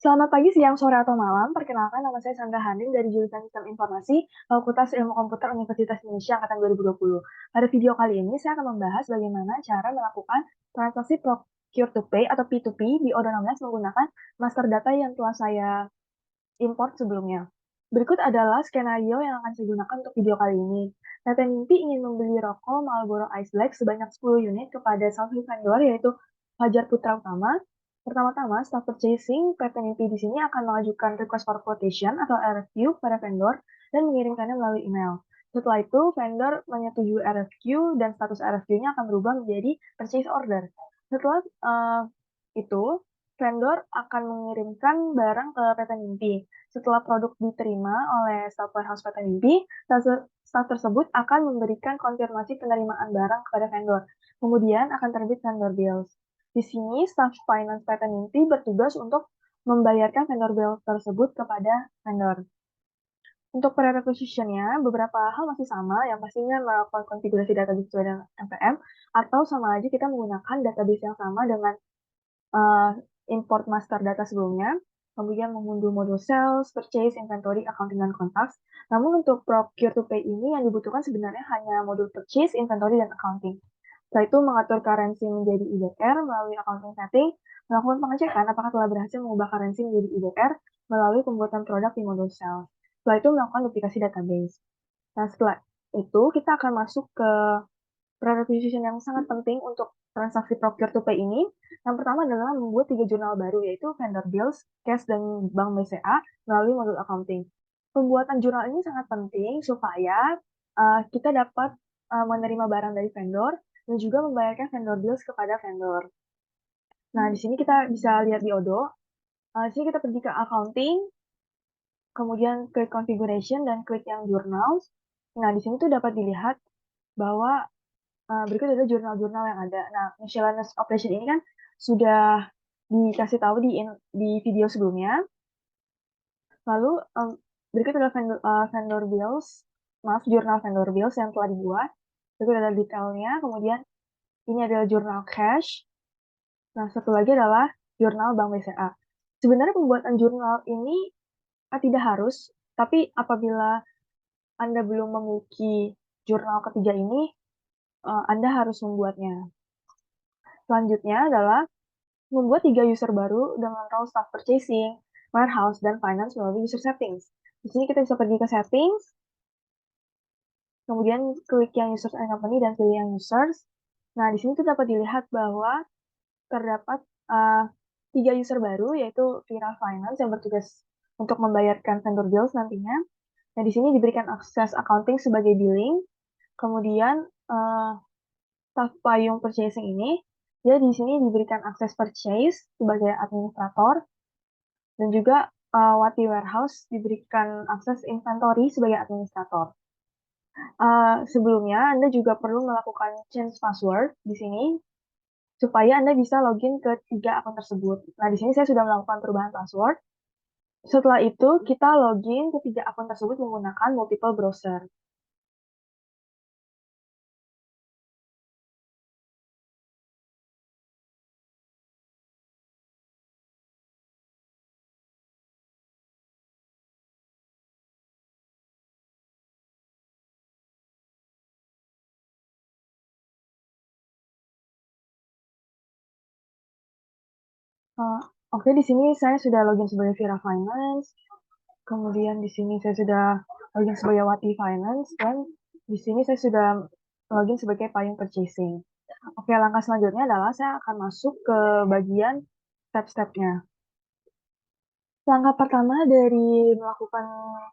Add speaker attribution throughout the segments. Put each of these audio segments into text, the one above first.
Speaker 1: Selamat pagi, siang, sore, atau malam. Perkenalkan, nama saya Sandra Hanin dari jurusan Sistem Informasi, Fakultas Ilmu Komputer Universitas Indonesia Angkatan 2020. Pada video kali ini, saya akan membahas bagaimana cara melakukan transaksi Procure-to-Pay atau P2P di Odonomnas menggunakan master data yang telah saya import sebelumnya. Berikut adalah skenario yang akan saya gunakan untuk video kali ini. PT Nimpi ingin membeli rokok Marlboro Ice Black sebanyak 10 unit kepada salah satu vendor, yaitu Fajar Putra Utama. Pertama-tama, staff purchasing PT Nimpi di sini akan mengajukan request for quotation atau RFQ pada vendor dan mengirimkannya melalui email. Setelah itu, vendor menyetujui RFQ dan status RFQ-nya akan berubah menjadi purchase order. Setelah itu, vendor akan mengirimkan barang ke PT Nimpi. Setelah produk diterima oleh staf warehouse PT Nimpi, staf tersebut akan memberikan konfirmasi penerimaan barang kepada vendor. Kemudian akan terbit vendor bills. Di sini, staf finance PT Nimpi bertugas untuk membayarkan vendor bill tersebut kepada vendor. Untuk prerequisition-nya, beberapa hal masih sama, yang pastinya melakukan konfigurasi database sesuai dengan NPM, atau sama aja kita menggunakan database yang sama dengan import master data sebelumnya, kemudian mengunduh modul sales, purchase, inventory, accounting, dan contacts. Namun untuk procure to pay ini yang dibutuhkan sebenarnya hanya modul purchase, inventory, dan accounting. Setelah itu mengatur currency menjadi IDR melalui accounting setting, melakukan pengecekan apakah telah berhasil mengubah currency menjadi IDR melalui pembuatan produk di modul sales. Setelah itu melakukan duplikasi database. Nah, setelah itu kita akan masuk ke prerequisition yang sangat penting untuk transaksi procure to pay ini. Yang pertama adalah membuat 3 jurnal baru, yaitu vendor bills, cash, dan bank BCA melalui modul accounting. Pembuatan jurnal ini sangat penting supaya kita dapat menerima barang dari vendor dan juga membayarkan vendor bills kepada vendor. Nah, di sini kita bisa lihat di Odo. Di sini kita pergi ke accounting, kemudian klik configuration dan klik yang journals. Nah, di sini tuh dapat dilihat bahwa berikut adalah jurnal-jurnal yang ada. Nah, miscellaneous operation ini kan sudah dikasih tahu di video sebelumnya. Lalu berikut adalah vendor bills, maaf, jurnal vendor bills yang telah dibuat. Berikut adalah detailnya. Kemudian ini adalah jurnal cash. Nah, satu lagi adalah jurnal Bank BCA. Sebenarnya pembuatan jurnal ini tidak harus, tapi apabila Anda belum memiliki jurnal ketiga ini, Anda harus membuatnya. Selanjutnya adalah membuat 3 user baru dengan role staff purchasing, warehouse, dan finance melalui user settings. Di sini kita bisa pergi ke settings, kemudian klik yang users and company dan pilih yang users. Nah, di sini tuh dapat dilihat bahwa terdapat 3 user baru, yaitu Vira Finance yang bertugas untuk membayarkan vendor bills nantinya. Nah, di sini diberikan akses accounting sebagai billing, kemudian staff payung purchasing ini, dia di sini diberikan akses purchase sebagai administrator, dan juga Wati Warehouse diberikan akses inventory sebagai administrator. Sebelumnya, Anda juga perlu melakukan change password di sini, supaya Anda bisa login ke 3 akun tersebut. Nah, di sini saya sudah melakukan perubahan password. Setelah itu, kita login ke 3 akun tersebut menggunakan multiple browser. Oke, di sini saya sudah login sebagai Vira Finance. Kemudian di sini saya sudah login sebagai Wati Finance, dan di sini saya sudah login sebagai Payung Purchasing. Oke, langkah selanjutnya adalah saya akan masuk ke bagian step-stepnya. Langkah pertama dari melakukan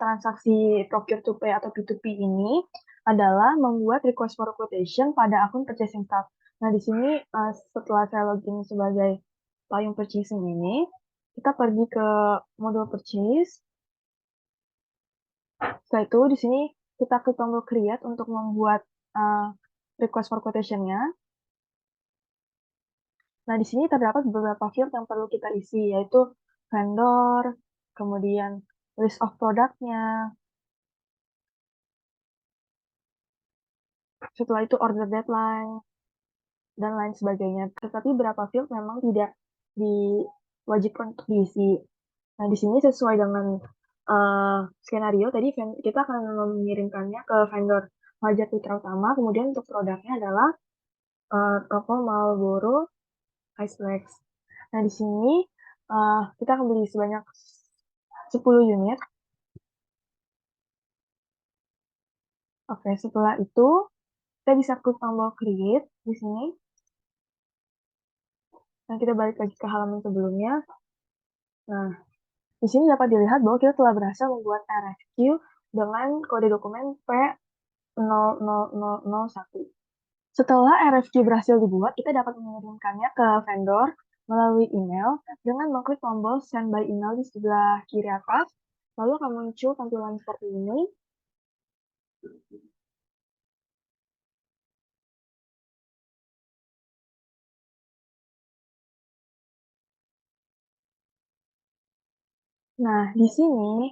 Speaker 1: transaksi procure to pay atau P2P ini adalah membuat request for quotation pada akun purchasing staff. Nah, di sini setelah saya login sebagai Payung Purchasing ini, kita pergi ke modul purchase. Setelah itu, di sini kita klik tombol create untuk membuat request for quotation-nya. Nah, di sini terdapat beberapa field yang perlu kita isi, yaitu vendor, kemudian list of produknya, setelah itu order deadline, dan lain sebagainya. Tetapi beberapa field memang tidak diwajibkan untuk diisi. Nah, di sini sesuai dengan skenario tadi kita akan mengirimkannya ke vendor pajak mitra utama, kemudian untuk produknya adalah toko Marlboro Ice Flex. Nah, di sini kita akan beli sebanyak 10 unit. Oke, setelah itu kita bisa klik tombol create di sini. Nah, kita balik lagi ke halaman sebelumnya. Nah, di sini dapat dilihat bahwa kita telah berhasil membuat RFQ dengan kode dokumen P00001. Setelah RFQ berhasil dibuat, kita dapat mengirimkannya ke vendor melalui email dengan mengklik tombol send by email di sebelah kiri atas. Lalu akan muncul tampilan seperti ini. Nah, di sini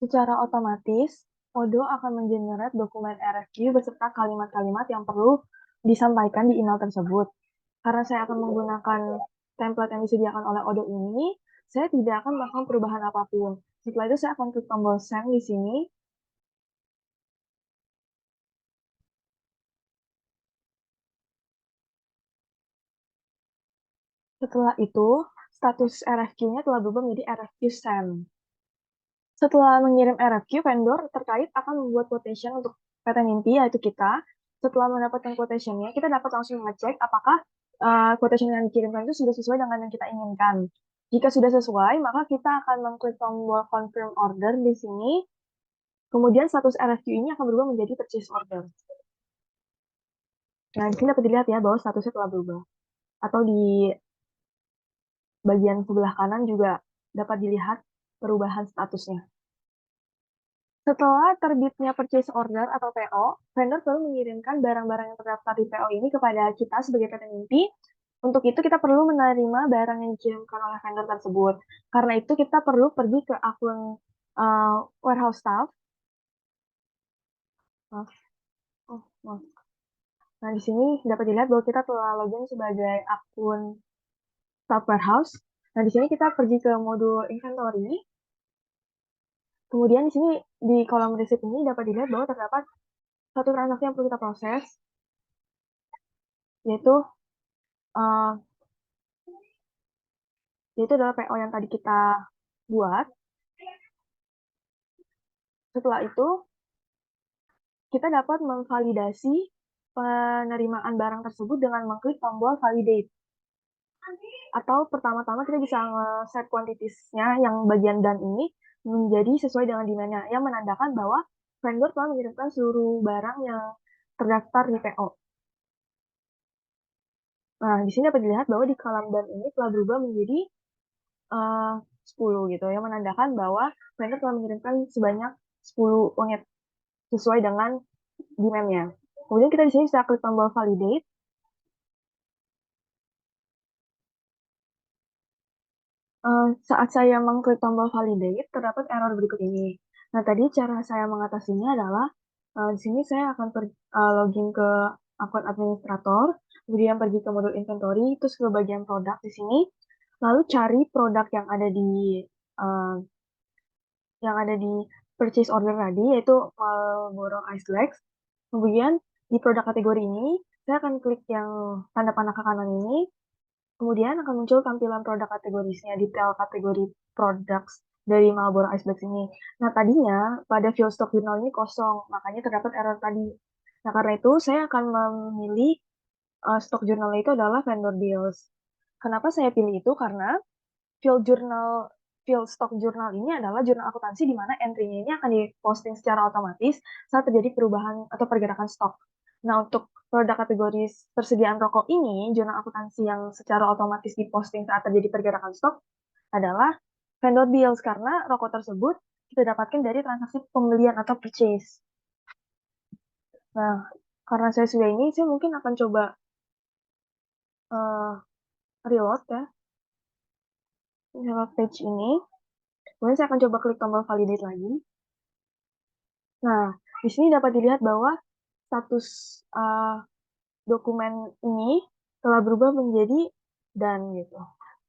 Speaker 1: secara otomatis Odoo akan mengenerate dokumen RFQ beserta kalimat-kalimat yang perlu disampaikan di email tersebut. Karena saya akan menggunakan template yang disediakan oleh Odoo ini, saya tidak akan melakukan perubahan apapun. Setelah itu saya akan klik tombol send di sini. Setelah itu, status RFQ-nya telah berubah menjadi RFQ send. Setelah mengirim RFQ, vendor terkait akan membuat quotation untuk PT Mimpi, yaitu kita. Setelah mendapatkan quotation-nya, kita dapat langsung mengecek apakah quotation yang dikirimkan itu sudah sesuai dengan yang kita inginkan. Jika sudah sesuai, maka kita akan mengklik tombol confirm order di sini. Kemudian status RFQ ini akan berubah menjadi purchase order. Nah, di sini dapat dilihat ya bahwa statusnya telah berubah. Atau di bagian sebelah kanan juga dapat dilihat perubahan statusnya. Setelah terbitnya purchase order atau PO, vendor selalu mengirimkan barang-barang yang terdaftar di PO ini kepada kita sebagai PT Mimpi. Untuk itu kita perlu menerima barang yang dikirimkan oleh vendor tersebut. Karena itu kita perlu pergi ke akun warehouse staff. Maaf. Oh, maaf. Nah, di sini dapat dilihat bahwa kita telah login sebagai akun staff warehouse. Nah, di sini kita pergi ke modul inventory. Kemudian di sini di kolom receipt ini dapat dilihat bahwa terdapat satu transaksi yang perlu kita proses, yaitu uh, yaitu adalah PO yang tadi kita buat. Setelah itu, kita dapat memvalidasi penerimaan barang tersebut dengan mengklik tombol validate. Atau pertama-tama kita bisa nge-set quantities-nya yang bagian dan ini menjadi sesuai dengan demand-nya, yang menandakan bahwa vendor telah mengirimkan seluruh barang yang terdaftar di PO. Nah, di sini dapat dilihat bahwa di kolom dan ini telah berubah menjadi 10 gitu, yang menandakan bahwa vendor telah mengirimkan sebanyak 10 unit sesuai dengan demand-nya. Kemudian kita di sini bisa klik tombol validate. Saat saya mengklik tombol validate, terdapat error berikut ini. Nah, tadi cara saya mengatasinya adalah di sini saya akan login ke akun administrator, kemudian pergi ke modul inventory, terus ke bagian produk di sini, lalu cari produk uh, yang ada di purchase order tadi, yaitu Marlboro Ice Flex. Kemudian di produk kategori ini, saya akan klik yang tanda panah ke kanan ini. Kemudian akan muncul tampilan produk kategorisnya, detail kategori products dari Marlboro Ice Flex ini. Nah, tadinya pada field stock journal ini kosong, makanya terdapat error tadi. Nah, karena itu saya akan memilih stok jurnalnya itu adalah vendor deals. Kenapa saya pilih itu? Karena field journal field stock jurnal ini adalah jurnal akuntansi di mana entry-nya ini akan diposting secara otomatis saat terjadi perubahan atau pergerakan stok. Nah, untuk produk kategori persediaan rokok ini, jurnal akuntansi yang secara otomatis diposting saat terjadi pergerakan stok adalah vendor deals karena rokok tersebut kita dapatkan dari transaksi pembelian atau purchase. Nah, karena saya sudah ini, saya mungkin akan coba uh, reload ya, reload page ini. Kemudian saya akan coba klik tombol validate lagi. Nah, di sini dapat dilihat bahwa status dokumen ini telah berubah menjadi dan gitu.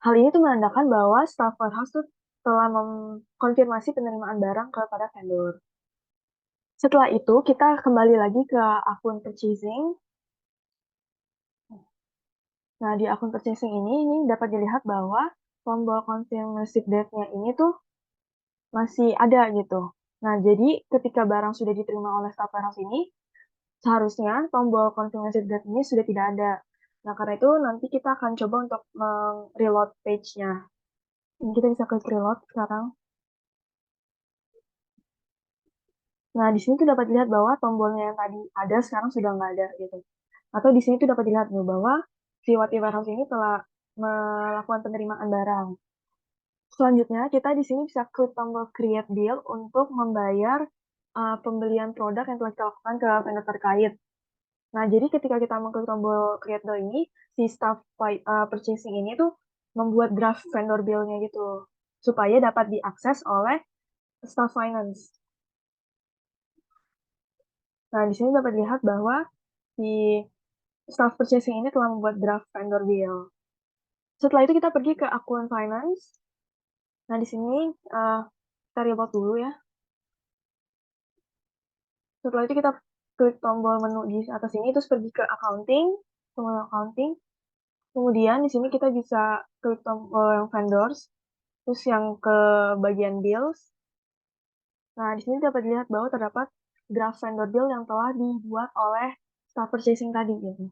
Speaker 1: Hal ini tuh menandakan bahwa staff warehouse tuh telah mengkonfirmasi penerimaan barang kepada vendor. Setelah itu, kita kembali lagi ke akun purchasing. Nah, di akun purchasing ini dapat dilihat bahwa tombol confirmation date-nya ini tuh masih ada gitu. Nah, jadi ketika barang sudah diterima oleh staff warehouse ini, seharusnya tombol confirmation date ini sudah tidak ada. Nah, karena itu nanti kita akan coba untuk reload page-nya. Ini kita bisa klik reload sekarang. Nah, di sini tuh dapat dilihat bahwa tombolnya yang tadi ada sekarang sudah nggak ada gitu. Atau di sini tuh dapat dilihat nih bahwa si Wati Warehouse ini telah melakukan penerimaan barang. Selanjutnya, kita di sini bisa klik tombol create deal untuk membayar pembelian produk yang telah kita lakukan ke vendor terkait. Nah, jadi ketika kita mengklik tombol create deal ini, si staff purchasing ini tuh membuat draft vendor bill-nya gitu, supaya dapat diakses oleh staff finance. Nah, di sini dapat dilihat bahwa si staff purchasing ini telah membuat draft vendor bill. Setelah itu kita pergi ke akun finance. Nah, di sini kita reload dulu ya. Setelah itu kita klik tombol menu di atas ini, terus pergi ke accounting, tombol accounting. Kemudian di sini kita bisa klik tombol yang vendors, terus yang ke bagian bills. Nah, di sini dapat dilihat bahwa terdapat draft vendor bill yang telah dibuat oleh staff purchasing tadi gitu.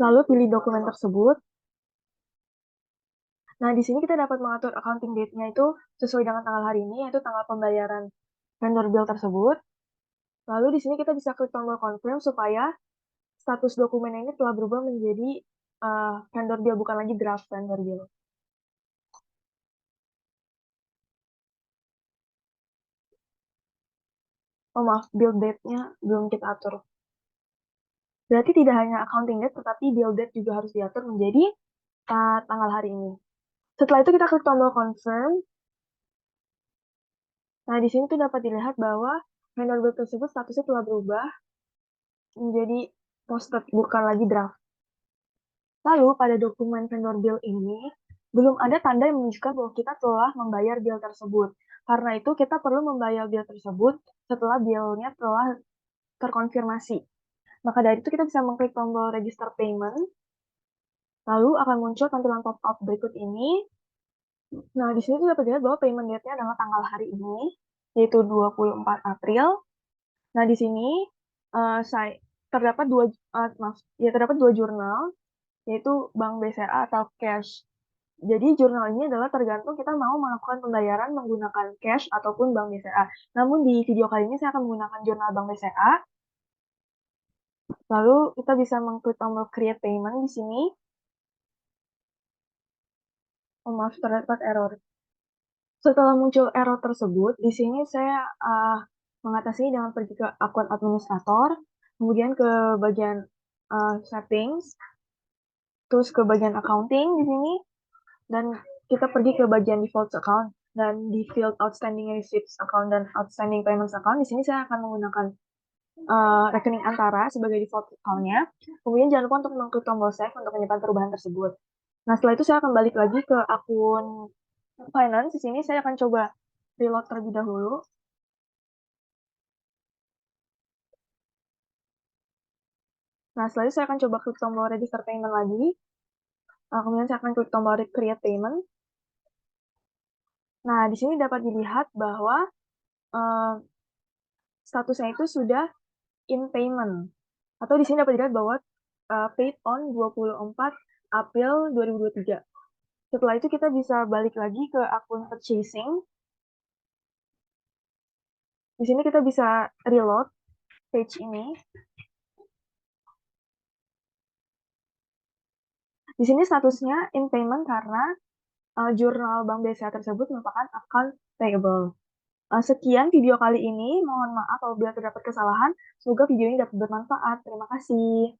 Speaker 1: Lalu pilih dokumen tersebut. Nah, di sini kita dapat mengatur accounting date-nya itu sesuai dengan tanggal hari ini, yaitu tanggal pembayaran vendor bill tersebut. Lalu di sini kita bisa klik tombol confirm supaya status dokumen ini telah berubah menjadi vendor bill, bukan lagi draft vendor bill. Oh maaf, bill date-nya belum kita atur. Berarti tidak hanya accounting date, tetapi bill date juga harus diatur menjadi tanggal hari ini. Setelah itu kita klik tombol confirm. Nah, di sini tuh dapat dilihat bahwa vendor bill tersebut statusnya telah berubah menjadi posted, bukan lagi draft. Lalu, pada dokumen vendor bill ini, belum ada tanda yang menunjukkan bahwa kita telah membayar bill tersebut. Karena itu, kita perlu membayar bill tersebut setelah bill-nya telah terkonfirmasi. Maka dari itu, kita bisa mengklik tombol register payment, lalu akan muncul tampilan pop-up berikut ini. Nah, di sini dapat dilihat bahwa payment date-nya adalah tanggal hari ini, yaitu 24 April. Nah, di sini terdapat terdapat dua jurnal, yaitu Bank BCA atau cash. Jadi jurnal ini adalah tergantung kita mau melakukan pembayaran menggunakan cash ataupun Bank BCA. Namun di video kali ini saya akan menggunakan jurnal Bank BCA. Lalu kita bisa mengklik tombol create payment di sini. Oh, maaf, terdapat error. Setelah muncul error tersebut, di sini saya mengatasi dengan pergi ke akun administrator, kemudian ke bagian settings, terus ke bagian accounting di sini, dan kita pergi ke bagian default account, dan di field outstanding receipts account dan outstanding payments account, di sini saya akan menggunakan rekening antara sebagai default account-nya. Kemudian jangan lupa untuk mengklik tombol save untuk menyimpan perubahan tersebut. Nah, setelah itu saya akan balik lagi ke akun finance. Di sini saya akan coba reload terlebih dahulu. Nah, setelah itu saya akan coba klik tombol register payment lagi. Kemudian saya akan klik tombol create payment. Nah, di sini dapat dilihat bahwa statusnya itu sudah in payment. Atau di sini dapat dilihat bahwa paid on 24 April 2023. Setelah itu kita bisa balik lagi ke akun purchasing. Di sini kita bisa reload page ini. Di sini statusnya in payment karena jurnal Bank BCA tersebut merupakan account payable. Sekian video kali ini. Mohon maaf apabila terdapat kesalahan. Semoga video ini dapat bermanfaat. Terima kasih.